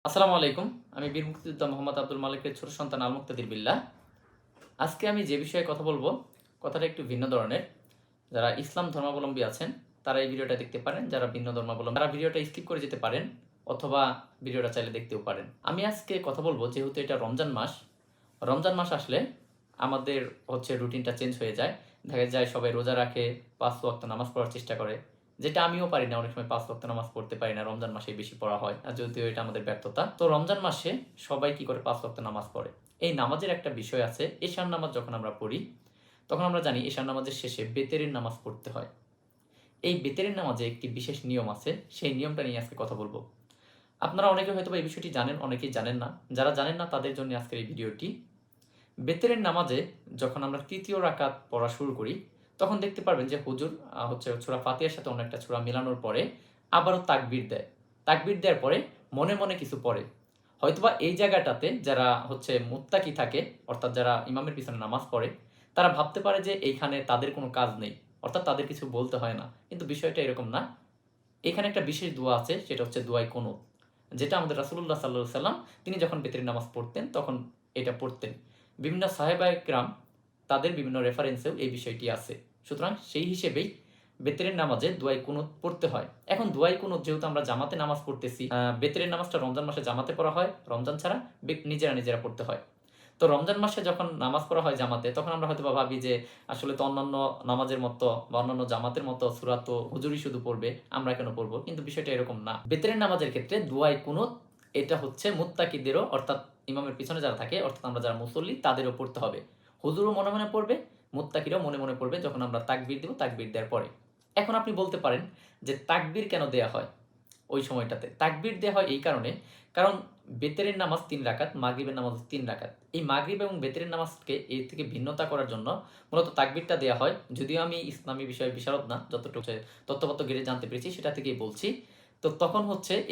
আসসালামু আলাইকুম। আমি বীর মুক্তিযোদ্ধা মোহাম্মদ আব্দুল মালিকের ছোট সন্তান আল মুক্তাদির বিল্লাহ। আজকে আমি যে বিষয়ে কথা বলবো, কথাটা একটু ভিন্ন ধরনের। যারা ইসলাম ধর্মাবলম্বী আছেন, তারা এই ভিডিওটা দেখতে পারেন। যারা ভিন্ন ধর্মাবলম্বী, তারা ভিডিওটা স্কিপ করে যেতে পারেন অথবা ভিডিওটা চাইলে দেখতেও পারেন। আমি আজকে কথা বলবো, যেহেতু এটা রমজান মাস, রমজান মাস আসলে আমাদের রুটিনটা চেঞ্জ হয়ে যায়। দেখা যায় সবাই রোজা রাখে, ৫ ওয়াক্ত নামাজ পড়ার চেষ্টা করে। যেটা আমিও পারি না, অনেক সময় ৫ ওয়াক্ত নামাজ পড়তে পারি না, রমজান মাসেই বেশি পড়া হয়। আর যদিও এটা আমাদের ব্যর্থতা। তো রমজান মাসে সবাই কি করে ৫ ওয়াক্ত নামাজ পড়ে। এই নামাজের একটা বিষয় আছে, এশার নামাজ যখন আমরা পড়ি, তখন আমরা জানি এশার নামাজের শেষে বেতেরের নামাজ পড়তে হয়। এই বেতেরের নামাজে একটি বিশেষ নিয়ম আছে, সেই নিয়মটা নিয়ে আজকে কথা বলবো। আপনারা অনেকে হয়তো এই বিষয়টি জানেন, অনেকেই জানেন না। যারা জানেন না তাদের জন্য আজকের এই ভিডিওটি। বেতেরের নামাজে যখন আমরা তৃতীয় রাকাত পড়া শুরু করি, তখন দেখতে পারবেন যে হুজুর সূরা ফাতিহার সাথে অন্য একটা সূরা মেলানোর পরে আবারও তাকবীর দেয়। তাকবীর দেওয়ার পরে মনে মনে কিছু পড়ে। হয়তোবা এই জায়গাটাতে যারা মুত্তাকি থাকে, অর্থাৎ যারা ইমামের পিছনে নামাজ পড়ে, তারা ভাবতে পারে যে এইখানে তাদের কোনো কাজ নেই, অর্থাৎ তাদের কিছু বলতে হয় না। কিন্তু বিষয়টা এরকম না। এখানে একটা বিশেষ দোয়া আছে, সেটা হচ্ছে দোয়ায়ে কুনুত। যেটা আমাদের রাসূলুল্লাহ সাল্লাল্লাহু আলাইহি সাল্লাম তিনি যখন বেতেরের নামাজ পড়তেন, তখন এটা পড়তেন। বিভিন্ন সাহাবায়ে কেরাম তাদের বিভিন্ন রেফারেন্সেও এই বিষয়টি আছে। সুতরাং সেই হিসেবেই বেতেরের নামাজে দোয়ায়ে কুনুত পড়তে হয়। এখন দোয়ায়ে কুনুত যেহেতু আমরা জামাতে নামাজ পড়তেছি, বেতেরের নামাজটা রমজান মাসে জামাতে পড়া হয়, রমজান ছাড়া নিজেরা পড়তে হয়। তো রমজান মাসে যখন নামাজ পড়া হয় জামাতে, তখন আমরা হয়তোবা ভাবি যে আসলে তো অন্যান্য নামাজের মতো বা অন্যান্য জামাতের মতো সূরা তো হুজুরই শুধু পড়বে, আমরা কেন পড়বো? কিন্তু বিষয়টা এরকম না। বেতেরের নামাজের ক্ষেত্রে দোয়ায়ে কুনুত এটা হচ্ছে মুত্তাকিদেরও, অর্থাৎ ইমামের পিছনে যারা থাকে, অর্থাৎ আমরা যারা মুসল্লি তাদেরও পড়তে হবে। হুজুরও মনে মনে পড়বে, মুত্তাকিরাও মনে মনে পড়বে যখন আমরা তাকবীর দিব, তাকবীর দেওয়ার পরে। এখন আপনি বলতে পারেন যে তাকবীর কেন দেয়া হয় ওই সময়টাতে? তাকবীর দেয়া হয় এই কারণে, কারণ বেতেরের নামাজ ৩ রাকাত, মাগরিবের নামাজ ৩ রাকাত। এই মাগরিব এবং বেতেরের নামাজকে এর থেকে ভিন্নতা করার জন্য মূলত তাকবীরটা দেয়া হয়। যদিও আমি ইসলামী বিষয়ে বিশারদ না, যতটুকু তথ্যপত্র ঘেঁটে জানতে পেরেছি সেটা থেকেই বলছি। তো তখন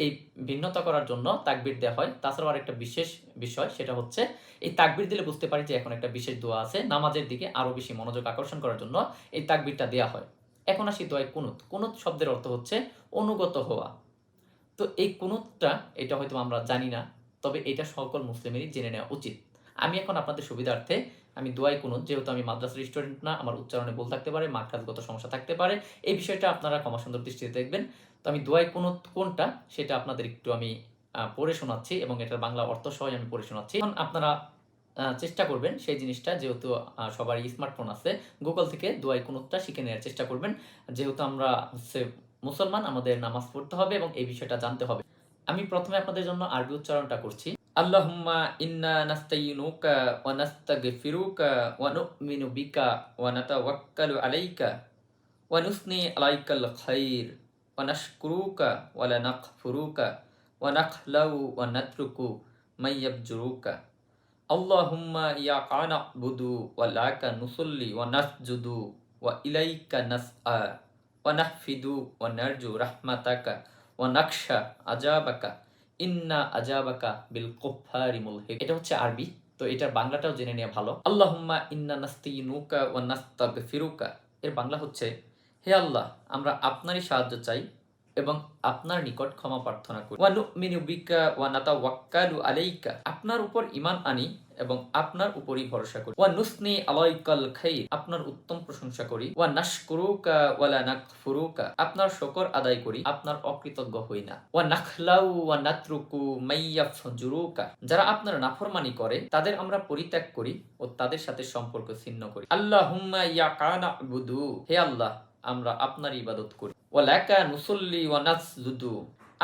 এই ভিন্নতা করার জন্য তাকবীর দেয়া হয়। তাছাড়াও আরেকটা বিশেষ বিষয়, সেটা হচ্ছে এই তাকবীর দিলে বুঝতে পারি যে এখন একটা বিশেষ দোয়া আছে। নামাজের দিকে আরো বেশি মনোযোগ আকর্ষণ করার জন্য এই তাকবীরটা দেয়া হয়। এখন আসি দোয়ায়ে কুনুত। কুনুত শব্দের অর্থ হচ্ছে অনুগত হওয়া। তো এই কুনুতটা, এটা হয়তো আমরা জানি না, তবে এটা সকল মুসলিমেরই জেনে নেওয়া উচিত। আমি এখন আপনাদের সুবিধার্থে আমি দোয়ায়ে কুনুত, যেহেতু আমি মাদ্রাসার স্টুডেন্ট না, আমার উচ্চারণে ভুল থাকতে পারে, মাখরাজগত সমস্যা থাকতে পারে, এই বিষয়টা আপনারা ক্ষমা সুন্দর দৃষ্টিতে দেখবেন। তো আমি দোয়ায়ে কুনুত কোনটা সেটা আপনাদের একটু আমি পড়ে শোনাচ্ছি এবং এটার বাংলা অর্থ সহই আমি পড়ে শোনাচ্ছি। এখন আপনারা চেষ্টা করবেন সেই জিনিসটা, যেহেতু সবারই স্মার্টফোন আছে, গুগল থেকে দোয়ায়ে কুনুতটা শিখে নেওয়ার চেষ্টা করবেন। যেহেতু আমরা মুসলমান, আমাদের নামাজ পড়তে হবে এবং এই বিষয়টা জানতে হবে। আমি প্রথমে আপনাদের জন্য আরবি উচ্চারণটা করছি। আল্লাহুম্মা ইন্না নাস্তাইনুকা ওয়া নাস্তাগফিরুকা ওয়া নু'মিনু বিকা ওয়া নাতাওয়াক্কালু আলাইকা ওয়া নুসনি আলাইকাল খাইর ওয়া নাশকুরুকা ওয়া লা নাকফুরুকা ওয়া নাখলাউ ওয়া নাতরুকু মাইয়াবজুরুকা। আল্লাহুম্মা ইয়াকা না'বুদু ওয়া লাকা নুসাল্লি ওয়া নাসজুদু ওয়া ইলাইকা নাসআ ওয়া নাহফিদু ওয়া নারজু রাহমাতাকা ওয়া নাখশা আযাবাকা ইন্না আযাবাকা বিল কুফফারি মুলহিক। এটা হচ্ছে আরবি। তো এটার বাংলাটাও জেনে নেওয়া ভালো। আল্লাহুম্মা ইন্না নাস্তাইনুকা ওয়া নাস্তাগফিরুকা। এর বাংলা হচ্ছে, হে আল্লাহ, আমরা আপনারই সাহায্য চাই এবং আপনার নিকট ক্ষমা প্রার্থনা করি। ওয়া নু'মিনু বিকা ওয়া নাতাওয়াক্কালু আলাইকা। আপনার উপর ঈমান আনি এবং আপনার উপরই ভরসা করি। ওয়া নুসনি আলাইকাল খাইর। আপনার উত্তম প্রশংসা করি। ওয়া নাশকুরুকা ওয়া লা নাকফুরুকা। আপনার শকর আদায় করি, আপনার অকৃতজ্ঞ হই না। ওয়া নাখলাউ ওয়া নাতরুকু মাইয়াফজুরুকা। যারা আপনার নাফরমানি করে তাদের আমরা পরিত্যাগ করি ও তাদের সাথে সম্পর্ক ছিন্ন করি। আল্লাহুম্মা ইয়াকা না'বুদু। হে আল্লাহ, আমরা আপনার ইবাদত করি। ওয়া লাকা নুসাল্লি ওয়া নাসজুদু।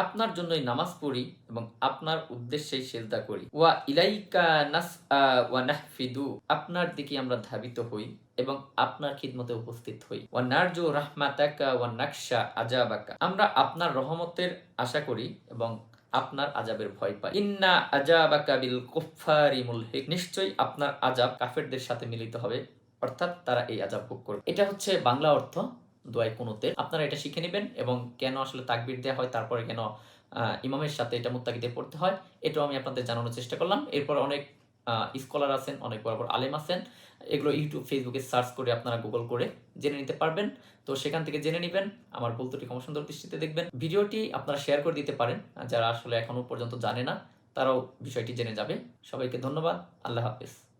আপনার জন্যই নামাজ পড়ি এবং আপনার উদ্দেশ্যেই সেজদা করি। ওয়া ইলাইকা নাসআ ওয়া নাহফিদু। আপনার দিকে আমরা ধাবিত হই এবং আপনার খিদমতে উপস্থিত হই। ওয়া নারজু রাহমাতাকা ওয়া নাখশা আযাবাকা। আমরা আপনার রহমতের আশা করি এবং আপনার আযাবের ভয় পাই। ইন্না আযাবাকা বিল কুফফারি মুলহিক। নিশ্চয়ই আপনার আযাব কাফেরদের সাথে মিলিত হবে, অর্থাৎ তারা এই আযাব ভোগ করবে। এটা হচ্ছে বাংলা অর্থ দোয়ায়ে কুনুতের। আপনারা এটা শিখে নিবেন এবং কেন আসলে তাকবীর দেয়া হয়, তারপরে কেন ইমামের সাথে এটা মুত্তাকিদের পড়তে হয়, এটাও আমি আপনাদের জানানোর চেষ্টা করলাম। এরপর অনেক স্কলার আছেন, অনেক বড় বড় আলেম আছেন। এগুলো ইউটিউব, ফেসবুকে সার্চ করে আপনারা গুগল করে জেনে নিতে পারবেন। তো সেখান থেকে জেনে নিবেন। আমার ভুল ত্রুটি ক্ষমা সুন্দর দৃষ্টিতে দেখবেন। ভিডিওটি আপনারা শেয়ার করে দিতে পারেন যারা আসলে এখনো পর্যন্ত জানে না। তারাও বিষয়টি জেনে যাবে। সবাইকে ধন্যবাদ। আল্লাহ হাফেজ।